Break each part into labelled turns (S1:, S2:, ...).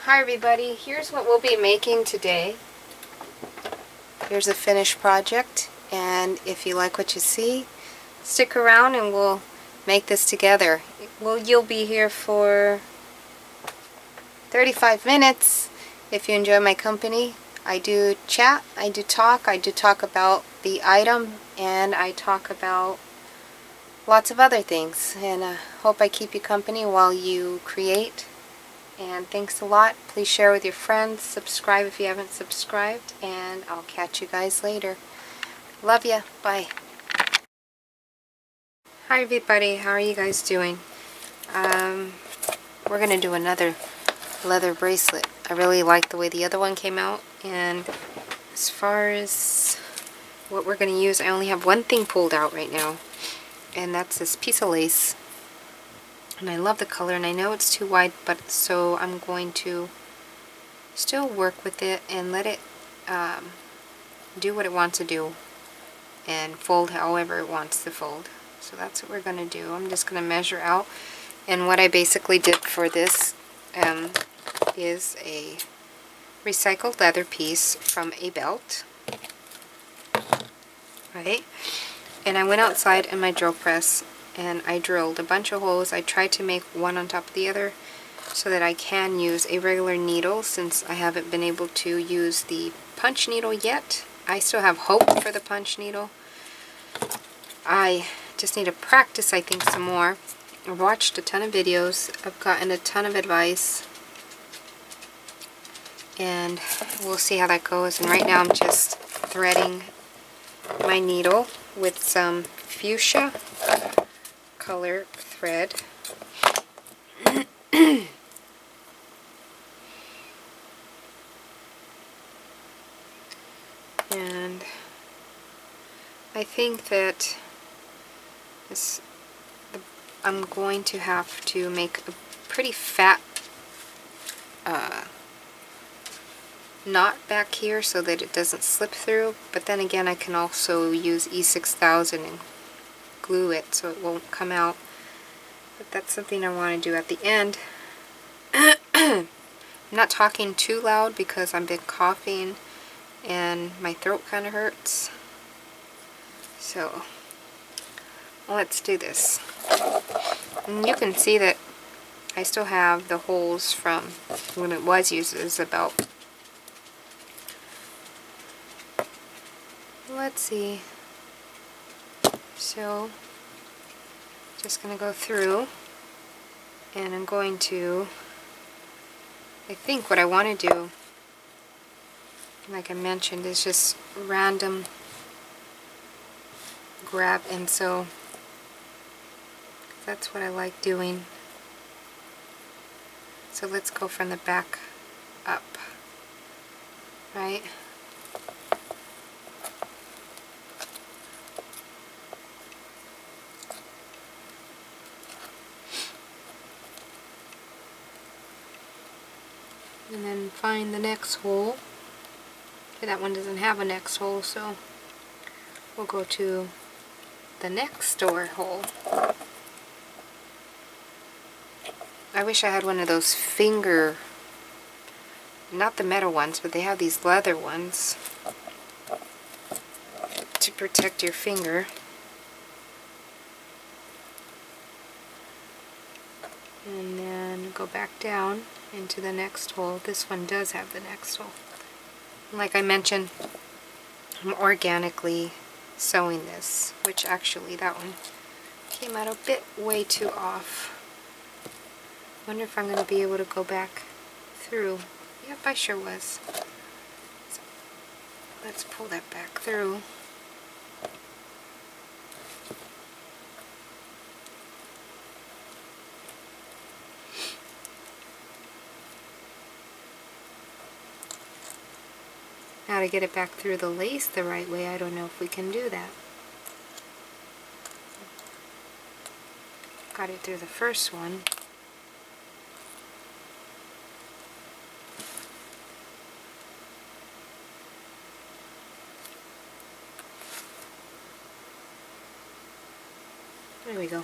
S1: Hi everybody, here's what we'll be making today. Here's a finished project, and if you like what you see, stick around and we'll make this together. You'll be here for 35 minutes if you enjoy my company. I do chat, I do talk about the item, and I talk about lots of other things, and I hope I keep you company while you create. And thanks a lot. Please share with your friends, subscribe if you haven't subscribed, and I'll catch you guys later. Love ya. Bye. Hi everybody, how are you guys doing? We're going to do another leather bracelet. I really like the way the other one came out, and as far as what we're going to use, I only have one thing pulled out right now, and that's this piece of lace. And I love the color, and I know it's too wide, but so I'm going to still work with it and let it do what it wants to do and fold however it wants to fold. So that's what we're going to do. I'm just going to measure out, and what I basically did for this is a recycled leather piece from a belt, right? And I went outside in my drill press and I drilled a bunch of holes. I tried to make one on top of the other so that I can use a regular needle, since I haven't been able to use the punch needle yet. I still have hope for the punch needle. I just need to practice, I think, some more. I've watched a ton of videos. I've gotten a ton of advice, and we'll see how that goes. And right now I'm just threading my needle with some fuchsia color thread. And I think that I'm going to have to make a pretty fat knot back here so that it doesn't slip through, but then again I can also use E6000 and glue it so it won't come out. But that's something I want to do at the end. I'm not talking too loud because I've been coughing and my throat kind of hurts. So let's do this. And you can see that I still have the holes from when it was used as a belt. Let's see. So just going to go through, and I'm going to, I think what I want to do, like I mentioned, is just random grab, and so that's what I like doing. So let's go from the back up, right? And then find the next hole. Okay, that one doesn't have a next hole, so we'll go to the next door hole. I wish I had one of those finger, not the metal ones, but they have these leather ones to protect your finger. And then go back down into the next hole. This one does have the next hole. Like I mentioned, I'm organically sewing this, which actually that one came out a bit way too off. Wonder if I'm going to be able to go back through. Yep, I sure was. So let's pull that back through. Now to get it back through the lace the right way, I don't know if we can do that. Got it through the first one. There we go.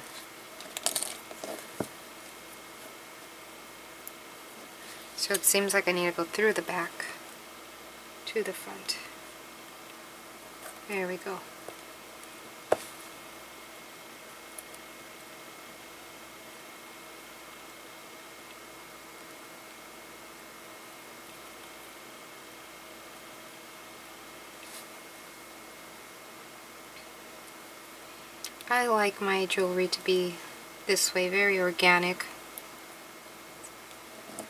S1: So it seems like I need to go through the back to the front. There we go. I like my jewelry to be this way, very organic,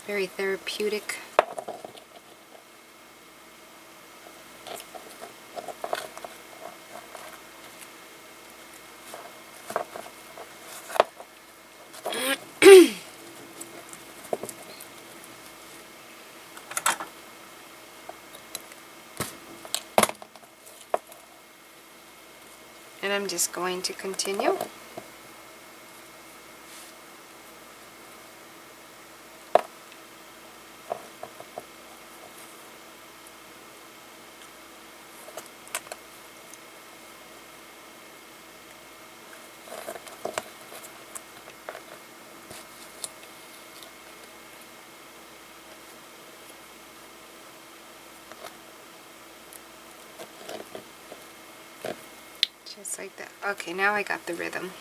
S1: very therapeutic. And I'm just going to continue. Just like that. Okay, now I got the rhythm.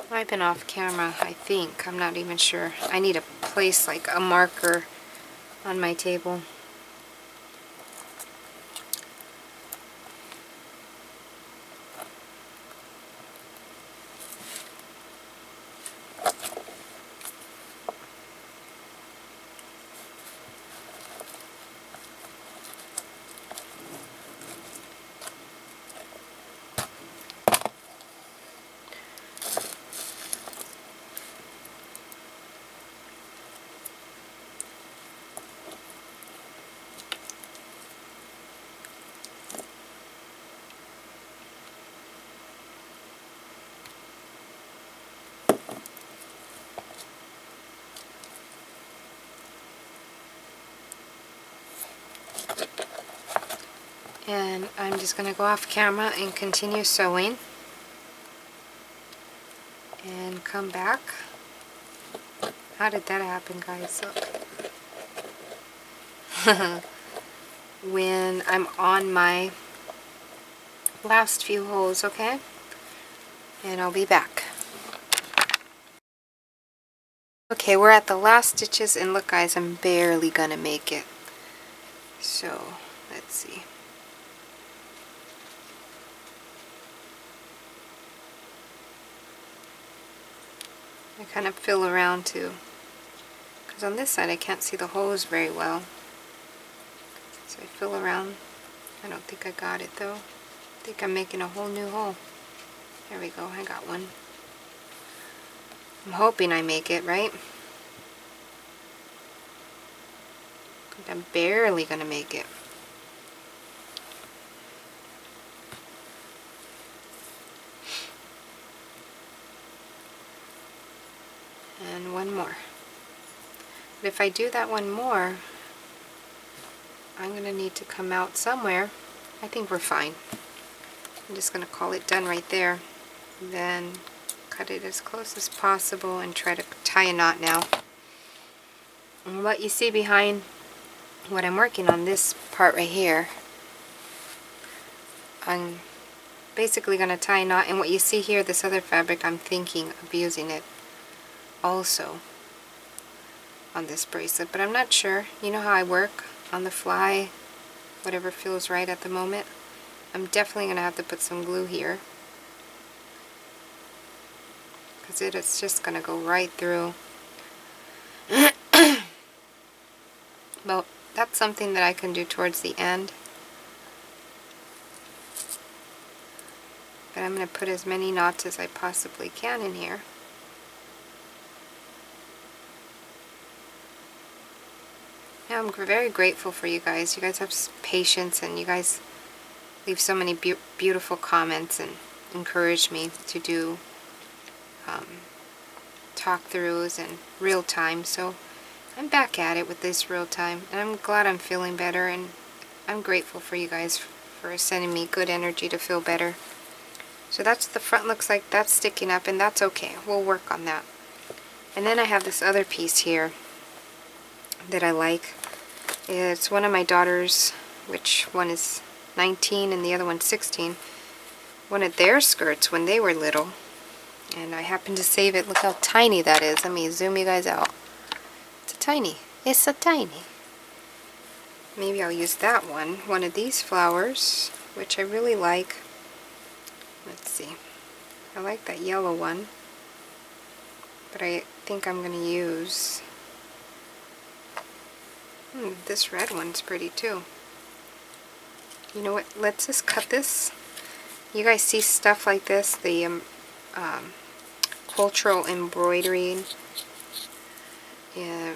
S1: I've been off camera, I think. I'm not even sure. I need to place like a marker on my table. And I'm just going to go off camera and continue sewing. And come back. How did that happen, guys? Look. When I'm on my last few holes, okay? And I'll be back. Okay, we're at the last stitches, and look guys, I'm barely gonna make it. So, let's see. I kind of feel around too, because on this side I can't see the holes very well. So I feel around. I don't think I got it though. I think I'm making a whole new hole. There we go, I got one. I'm hoping I make it, right? But I'm barely gonna make it. And one more. But if I do that one more, I'm gonna need to come out somewhere. I think we're fine. I'm just gonna call it done right there. Then cut it as close as possible and try to tie a knot now. And what you see behind what I'm working on, this part right here, I'm basically gonna tie a knot, and what you see here, this other fabric, I'm thinking of using it also on this bracelet, but I'm not sure. You know how I work on the fly, whatever feels right at the moment. I'm definitely gonna have to put some glue here, because it's just gonna go right through. But that's something that I can do towards the end. But I'm going to put as many knots as I possibly can in here. Yeah, I'm very grateful for you guys. You guys have patience, and you guys leave so many beautiful comments and encourage me to do talk-throughs and real time. So I'm back at it with this real time, and I'm glad I'm feeling better, and I'm grateful for you guys for sending me good energy to feel better. So that's the front, looks like that's sticking up, and that's okay. We'll work on that. And then I have this other piece here that I like. It's one of my daughters, which one is 19 and the other one's 16. One of their skirts when they were little. And I happened to save it. Look how tiny that is. Let me zoom you guys out. It's a tiny. It's a tiny. Maybe I'll use that one. One of these flowers, which I really like. Let's see. I like that yellow one. But I think I'm going to use... this red one's pretty too. You know what? Let's just cut this. You guys see stuff like this, the cultural embroidery,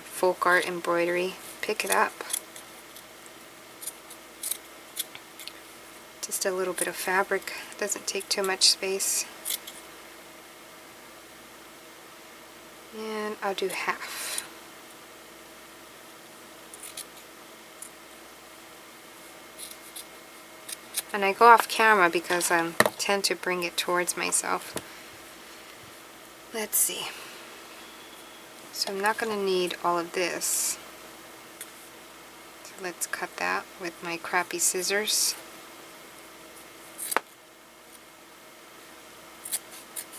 S1: folk art embroidery. Pick it up. Just a little bit of fabric. Doesn't take too much space. And I'll do half. And I go off camera because I tend to bring it towards myself. Let's see. So I'm not going to need all of this. So let's cut that with my crappy scissors.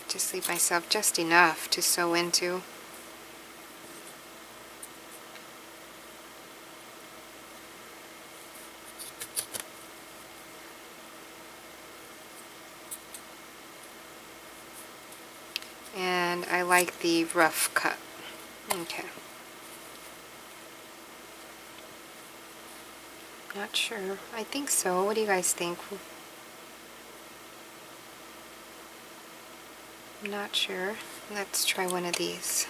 S1: Just leave myself just enough to sew into. And I like the rough cut. Okay. Not sure. I think so. What do you guys think? I'm not sure. Let's try one of these.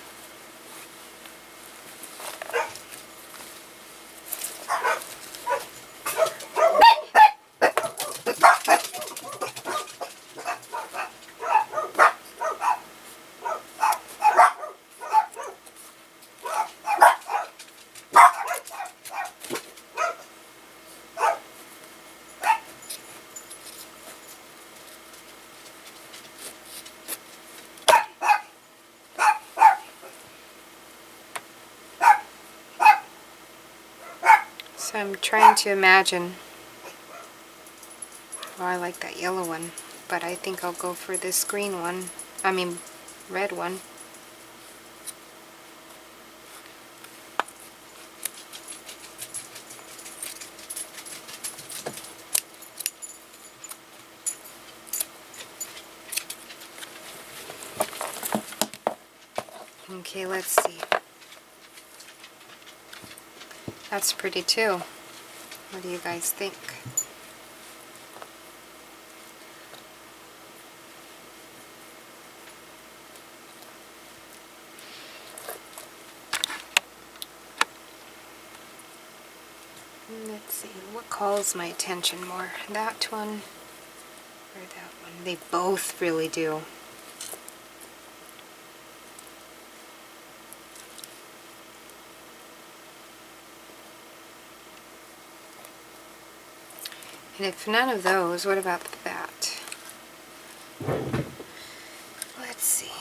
S1: So I'm trying to imagine. Oh, I like that yellow one, but I think I'll go for this green one. I mean, red one. Okay, let's see. That's pretty too. What do you guys think? Let's see, what calls my attention more? That one or that one? They both really do. And if none of those, what about that? Let's see.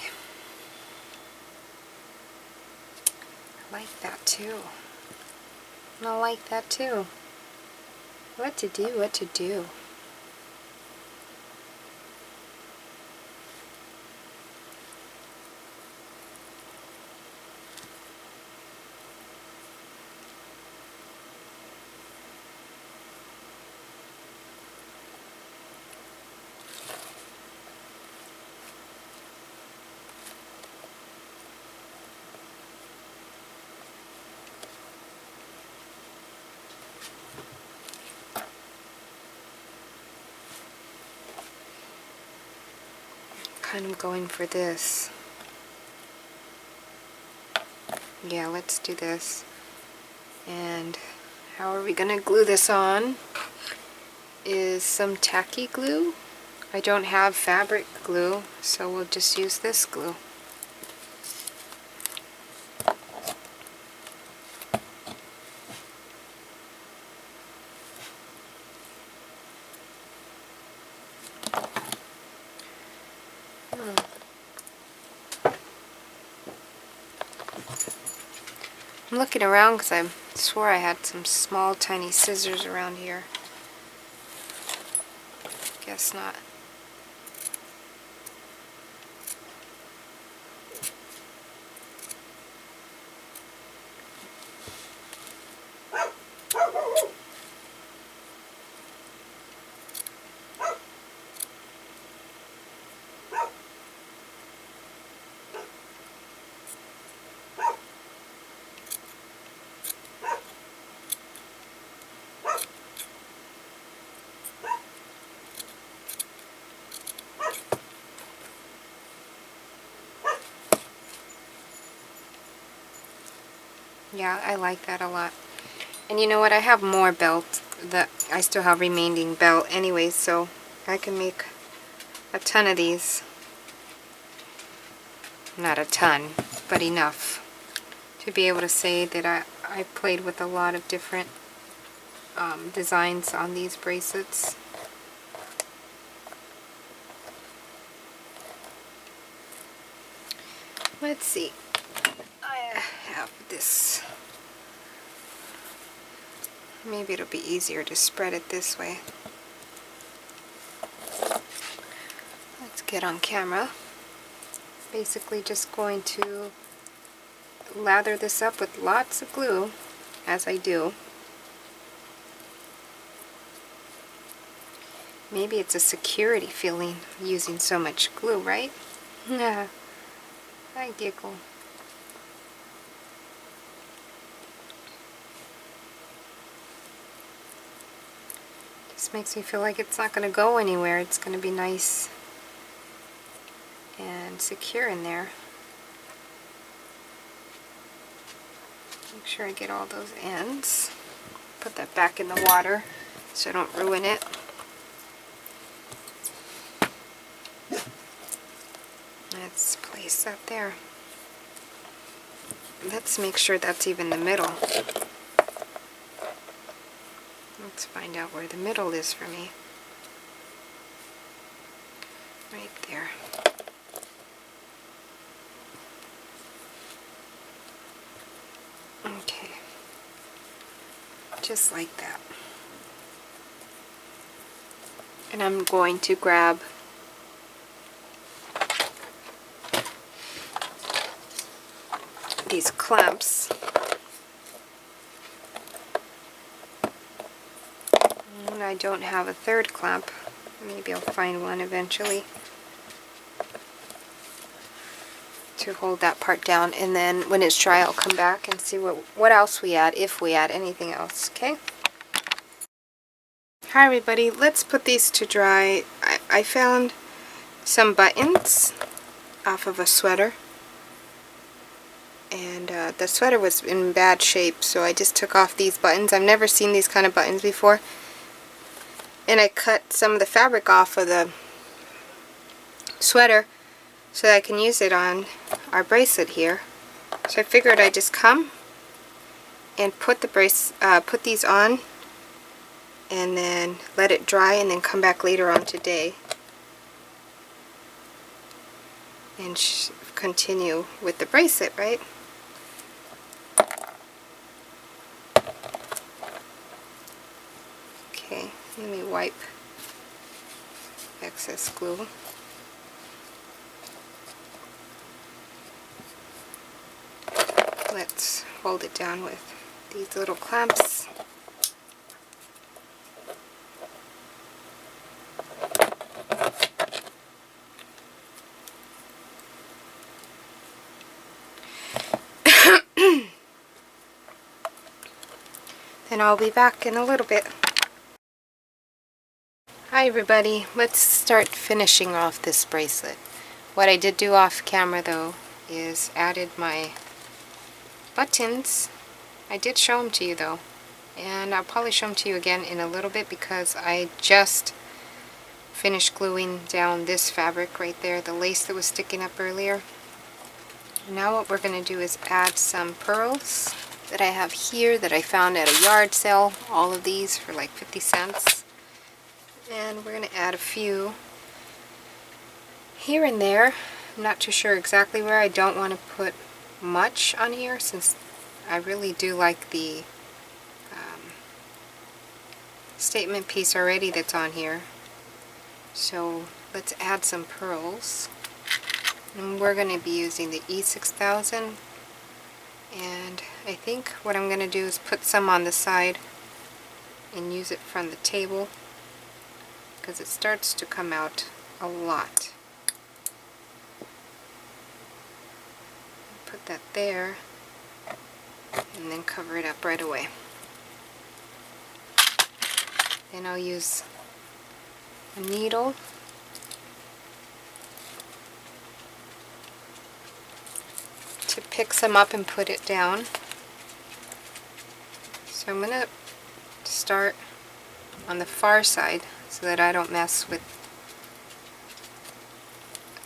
S1: I like that too. And I like that too. What to do, what to do. kind of going for this. Yeah, let's do this. And how are we gonna glue this on is some tacky glue. I don't have fabric glue, so we'll just use this glue. I'm looking around because I swore I had some small tiny scissors around here. Guess not. Yeah, I like that a lot. And you know what? I have more belt that I still have remaining belt anyway, so I can make a ton of these. Not a ton, but enough to be able to say that I played with a lot of different designs on these bracelets. Let's see. I have this. Maybe it'll be easier to spread it this way. Let's get on camera. Basically just going to lather this up with lots of glue, as I do. Maybe it's a security feeling using so much glue, right? Yeah. I giggle. Just makes me feel like it's not going to go anywhere. It's going to be nice and secure in there. Make sure I get all those ends. Put that back in the water so I don't ruin it. Let's place that there. Let's make sure that's even the middle. Let's find out where the middle is for me. Right there. Okay. Just like that. And I'm going to grab these clamps. And I don't have a third clamp. Maybe I'll find one eventually to hold that part down, and then when it's dry I'll come back and see what else we add, if we add anything else. Okay? Hi everybody, let's put these to dry. I found some buttons off of a sweater, and the sweater was in bad shape, so I just took off these buttons. I've never seen these kind of buttons before, and I cut some of the fabric off of the sweater so that I can use it on our bracelet here. So I figured I'd just come and put put these on and then let it dry, and then come back later on today and continue with the bracelet, right? Okay, let me wipe excess glue. Let's hold it down with these little clamps. Then I'll be back in a little bit. Hi everybody, let's start finishing off this bracelet. What I did do off camera though is added my buttons. I did show them to you though, and I'll probably show them to you again in a little bit because I just finished gluing down this fabric right there, the lace that was sticking up earlier. Now what we're going to do is add some pearls that I have here that I found at a yard sale, all of these for like 50 cents. And we're going to add a few here and there. I'm not too sure exactly where. I don't want to put much on here since I really do like the statement piece already that's on here. So let's add some pearls. And we're going to be using the E6000. And I think what I'm going to do is put some on the side and use it from the table because it starts to come out a lot. Put that there and then cover it up right away. Then I'll use a needle to pick some up and put it down. So I'm going to start on the far side so that I don't mess with,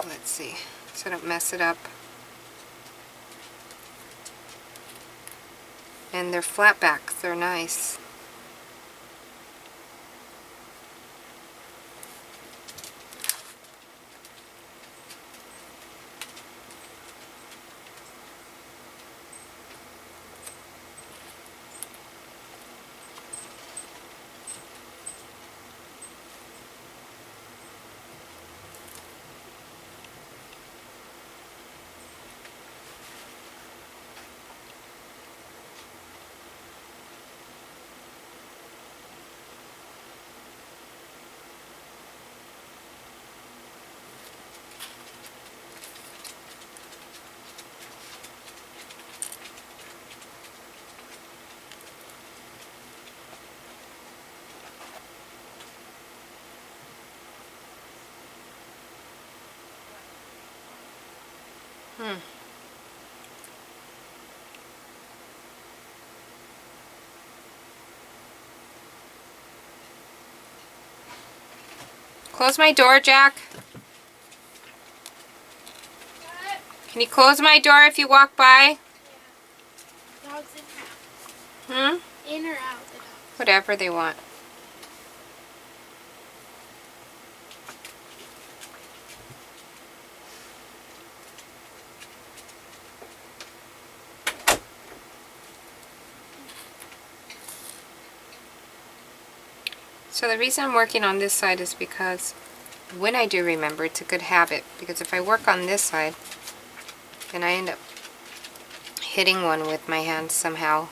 S1: let's see, so I don't mess it up. And they're flat backs, they're nice. Close my door, Jack.
S2: What?
S1: Can you close my door if you walk by?
S2: Yeah. Dogs in or out? In or out the dog?
S1: Whatever they want. So the reason I'm working on this side is because when I do remember, it's a good habit, because if I work on this side and I end up hitting one with my hands somehow,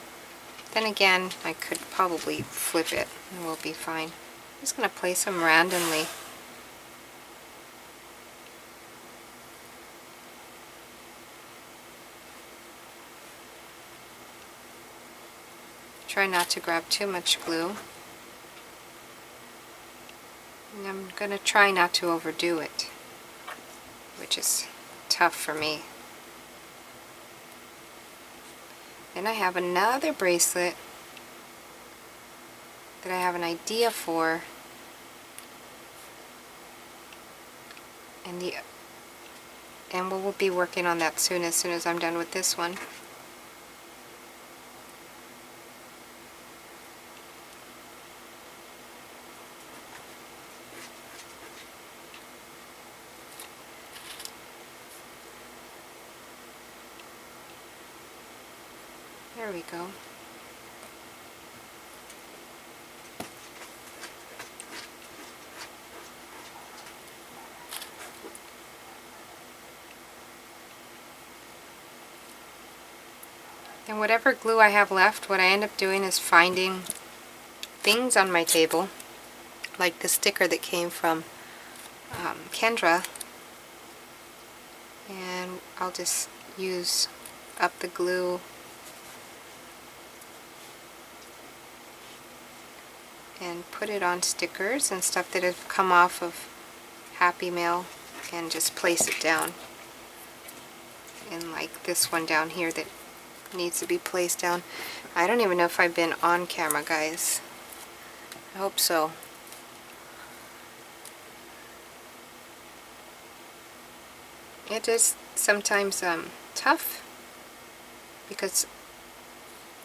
S1: then again I could probably flip it and we'll be fine. I'm just going to place them randomly. Try not to grab too much glue. And I'm going to try not to overdo it, which is tough for me. Then I have another bracelet that I have an idea for, and we'll be working on that soon as I'm done with this one. There we go. And whatever glue I have left, what I end up doing is finding things on my table, like the sticker that came from Kendra, and I'll just use up the glue and put it on stickers and stuff that have come off of Happy Mail. and just place it down. And like this one down here that needs to be placed down. I don't even know if I've been on camera, guys. I hope so. It is sometimes tough because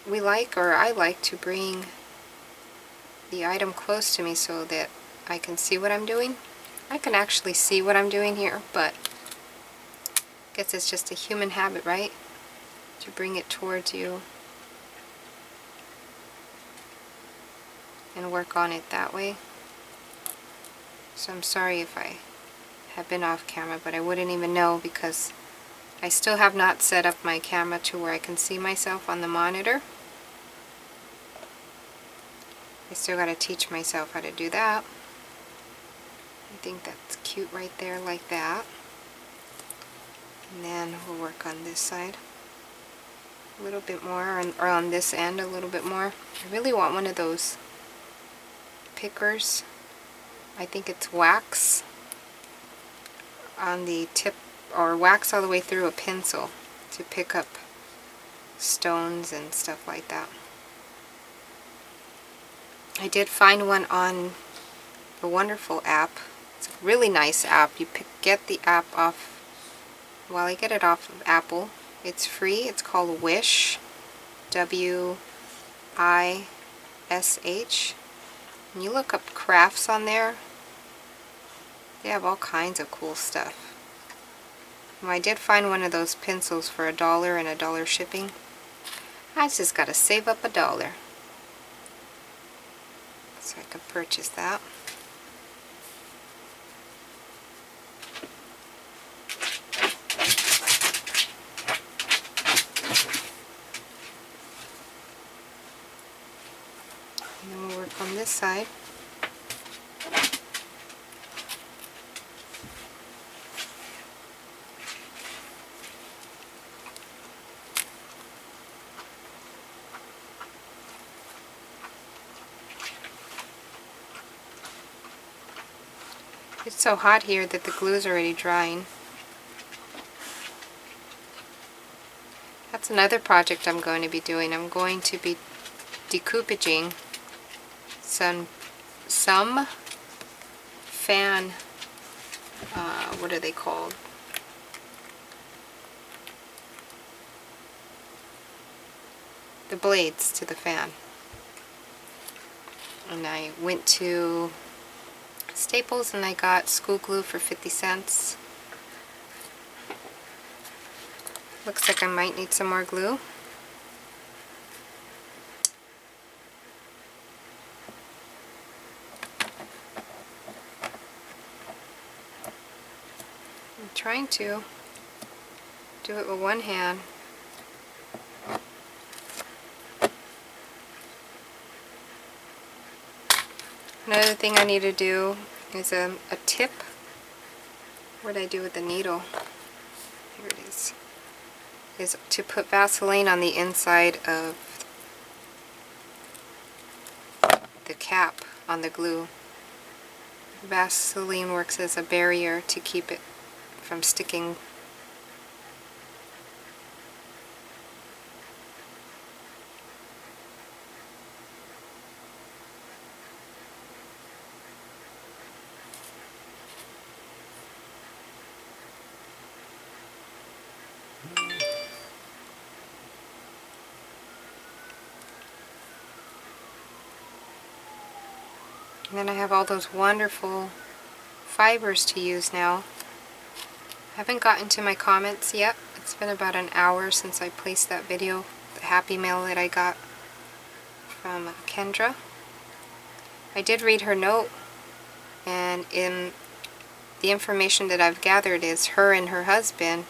S1: we like, or I like, to bring the item close to me so that I can see what I'm doing. I can actually see what I'm doing here, but I guess it's just a human habit, right? To bring it towards you and work on it that way. So I'm sorry if I have been off camera, but I wouldn't even know because I still have not set up my camera to where I can see myself on the monitor. I still got to teach myself how to do that. I think that's cute right there, like that. And then we'll work on this side a little bit more, or on this end a little bit more. I really want one of those pickers. I think it's wax on the tip, or wax all the way through a pencil to pick up stones and stuff like that. I did find one on the wonderful app. It's a really nice app. You get the app off, well, I get it off of Apple. It's free. It's called Wish, W-I-S-H. And you look up crafts on there. They have all kinds of cool stuff. Well, I did find one of those pencils for $1 and $1 shipping. I just gotta save up $1 so I could purchase that. And then we'll work on this side. It's so hot here that the glue's already drying. That's another project I'm going to be doing. I'm going to be decoupaging some fan, what are they called? The blades to the fan. And I went to Staples and I got school glue for 50 cents. Looks like I might need some more glue. I'm trying to do it with one hand. Another thing I need to do is a tip. What did I do with the needle? Here it is. Is to put Vaseline on the inside of the cap on the glue. Vaseline works as a barrier to keep it from sticking. And then I have all those wonderful fibers to use now. I haven't gotten to my comments yet. It's been about an hour since I placed that video, the Happy Mail that I got from Kendra. I did read her note, and in the information that I've gathered is her and her husband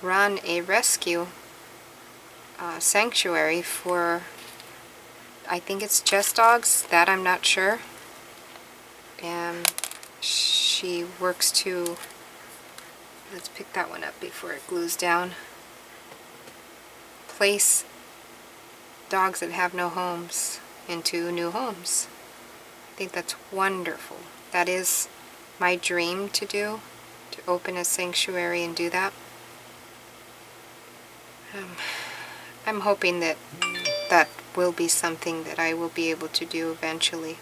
S1: run a rescue sanctuary for, I think it's just dogs, that I'm not sure. And she works to, let's pick that one up before it glues down, place dogs that have no homes into new homes. I think that's wonderful. That is my dream to do, to open a sanctuary and do that. I'm hoping that that will be something that I will be able to do eventually.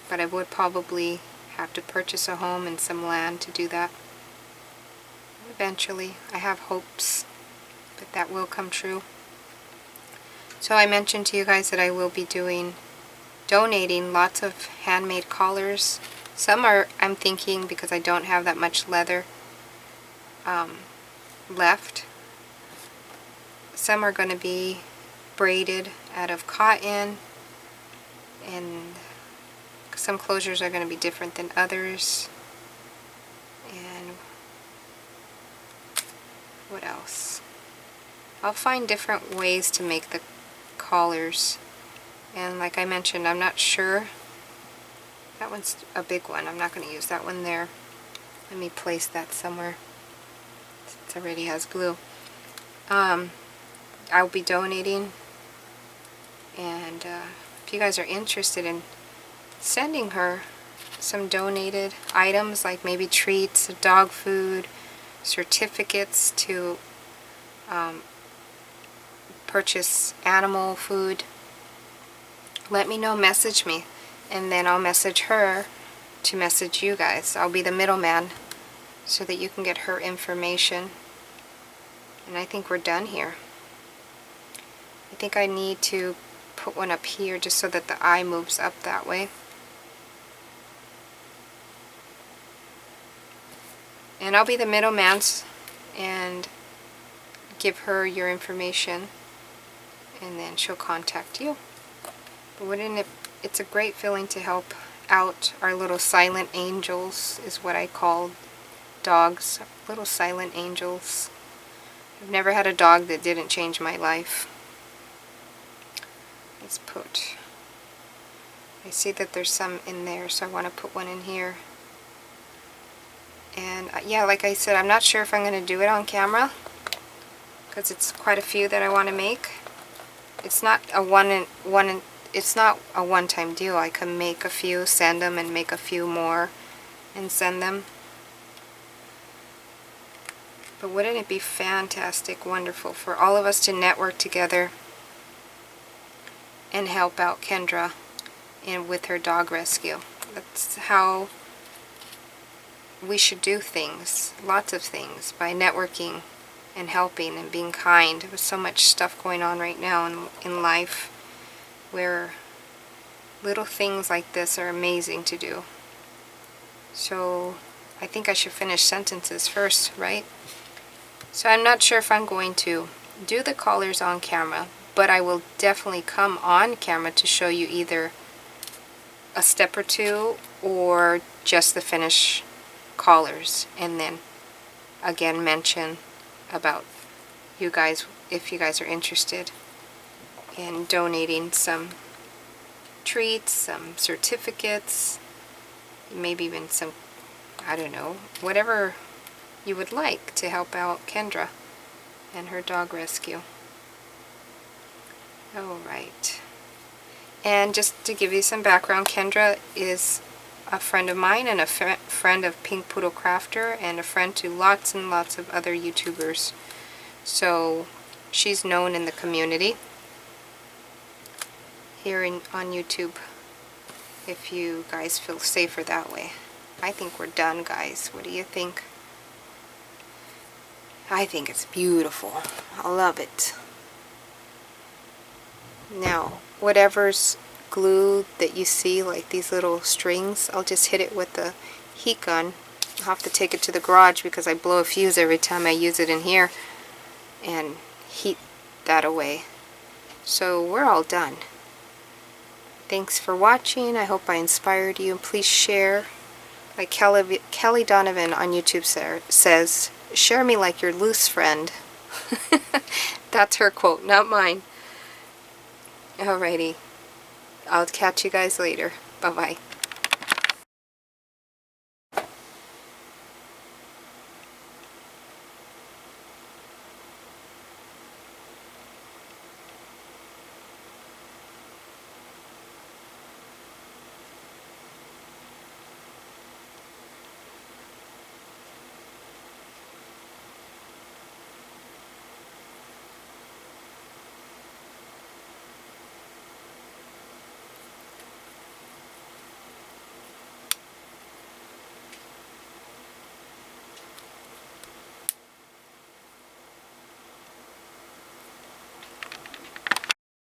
S1: But I would probably have to purchase a home and some land to do that. Eventually. I have hopes that that will come true. So I mentioned to you guys that I will be donating lots of handmade collars. Some are, I'm thinking, because I don't have that much leather left. Some are going to be braided out of cotton, and some closures are going to be different than others. And what else? I'll find different ways to make the collars. And like I mentioned, I'm not sure. That one's a big one. I'm not going to use that one there. Let me place that somewhere. It already has glue. I'll be donating, and if you guys are interested in sending her some donated items, like maybe treats, dog food, certificates to purchase animal food, let me know, message me, and then I'll message her to message you guys. I'll be the middleman so that you can get her information. And I think we're done here. I think I need to put one up here just so that the eye moves up that way. And I'll be the middleman and give her your information, and then she'll contact you. But wouldn't it, it's a great feeling to help out our little silent angels, is what I call dogs, little silent angels. I've never had a dog that didn't change my life. Let's put, I see that there's some in there, so I want to put one in here. And yeah, like I said, I'm not sure if I'm going to do it on camera, because it's quite a few that I want to make. It's not a it's not a one-time deal. I can make a few, send them, and make a few more and send them. But wouldn't it be fantastic, wonderful for all of us to network together and help out Kendra with her dog rescue? That's how we should do things, lots of things, by networking and helping and being kind. There's so much stuff going on right now in life where little things like this are amazing to do. So I think I should finish sentences first, right? So I'm not sure if I'm going to do the collars on camera, but I will definitely come on camera to show you either a step or two or just the finished collars, and then again mention about you guys, if you guys are interested in donating some treats, some certificates, maybe even some, I don't know, whatever you would like to help out Kendra and her dog rescue. Alright. And just to give you some background, Kendra is a friend of mine and a friend of Pink Poodle Crafter, and a friend to lots and lots of other YouTubers. So she's known in the community here on YouTube, if you guys feel safer that way. I think we're done, guys. What do you think? I think it's beautiful. I love it. Now, whatever's glue that you see, like these little strings, I'll just hit it with the heat gun. I'll have to take it to the garage because I blow a fuse every time I use it in here and heat that away. So we're all done. Thanks for watching. I hope I inspired you. Please share. Like Kelly Donovan on YouTube says, share me like your loose friend. That's her quote, not mine. Alrighty. I'll catch you guys later. Bye-bye.